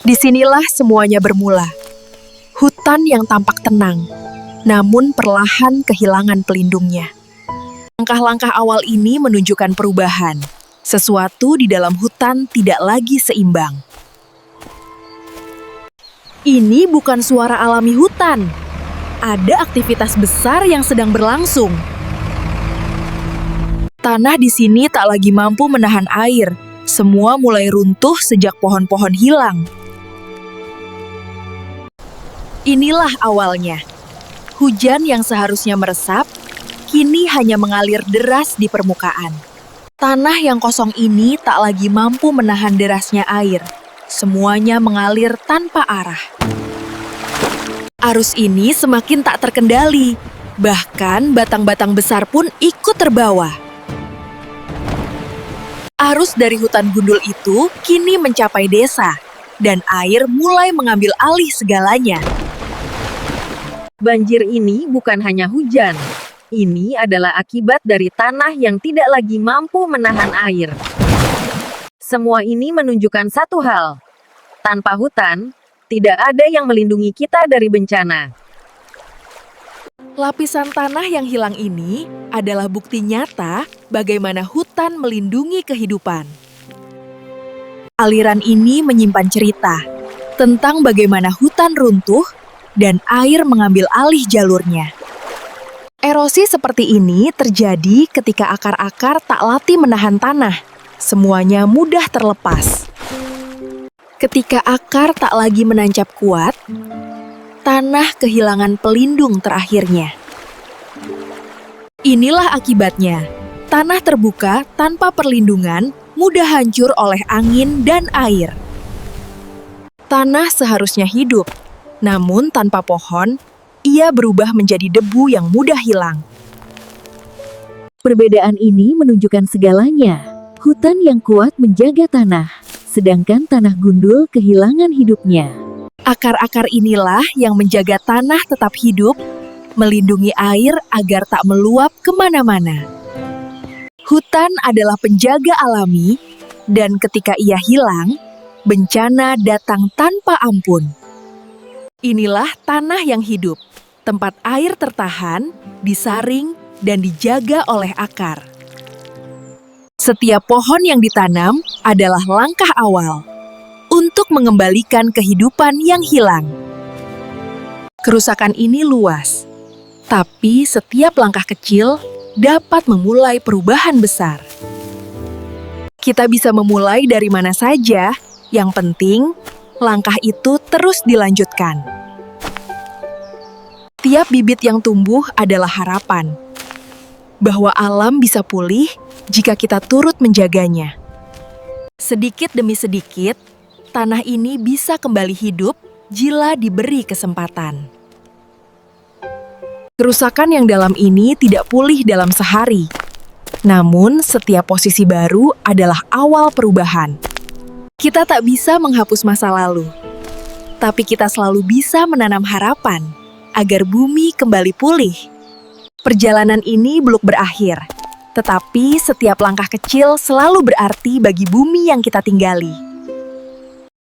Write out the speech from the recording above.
Disinilah semuanya bermula. Hutan yang tampak tenang, namun perlahan kehilangan pelindungnya. Langkah-langkah awal ini menunjukkan perubahan. Sesuatu di dalam hutan tidak lagi seimbang. Ini bukan suara alami hutan. Ada aktivitas besar yang sedang berlangsung. Tanah di sini tak lagi mampu menahan air. Semua mulai runtuh sejak pohon-pohon hilang. Inilah awalnya. Hujan yang seharusnya meresap, kini hanya mengalir deras di permukaan. Tanah yang kosong ini tak lagi mampu menahan derasnya air. Semuanya mengalir tanpa arah. Arus ini semakin tak terkendali. Bahkan batang-batang besar pun ikut terbawa. Arus dari hutan gundul itu kini mencapai desa, dan air mulai mengambil alih segalanya. Banjir ini bukan hanya hujan. Ini adalah akibat dari tanah yang tidak lagi mampu menahan air. Semua ini menunjukkan satu hal. Tanpa hutan, tidak ada yang melindungi kita dari bencana. Lapisan tanah yang hilang ini adalah bukti nyata bagaimana hutan melindungi kehidupan. Aliran ini menyimpan cerita tentang bagaimana hutan runtuh dan air mengambil alih jalurnya. Erosi seperti ini terjadi ketika akar-akar tak latih menahan tanah. Semuanya mudah terlepas. Ketika akar tak lagi menancap kuat, tanah kehilangan pelindung terakhirnya. Inilah akibatnya. Tanah terbuka tanpa perlindungan mudah hancur oleh angin dan air. Tanah seharusnya hidup, namun tanpa pohon, ia berubah menjadi debu yang mudah hilang. Perbedaan ini menunjukkan segalanya. Hutan yang kuat menjaga tanah, sedangkan tanah gundul kehilangan hidupnya. Akar-akar inilah yang menjaga tanah tetap hidup, melindungi air agar tak meluap kemana-mana. Hutan adalah penjaga alami, dan ketika ia hilang, bencana datang tanpa ampun. Inilah tanah yang hidup, tempat air tertahan, disaring, dan dijaga oleh akar. Setiap pohon yang ditanam adalah langkah awal untuk mengembalikan kehidupan yang hilang. Kerusakan ini luas, tapi setiap langkah kecil dapat memulai perubahan besar. Kita bisa memulai dari mana saja, yang penting langkah itu terus dilanjutkan. Tiap bibit yang tumbuh adalah harapan bahwa alam bisa pulih jika kita turut menjaganya. Sedikit demi sedikit, tanah ini bisa kembali hidup jika diberi kesempatan. Kerusakan yang dalam ini tidak pulih dalam sehari, namun setiap posisi baru adalah awal perubahan. Kita tak bisa menghapus masa lalu, tapi kita selalu bisa menanam harapan agar bumi kembali pulih. Perjalanan ini belum berakhir, tetapi setiap langkah kecil selalu berarti bagi bumi yang kita tinggali.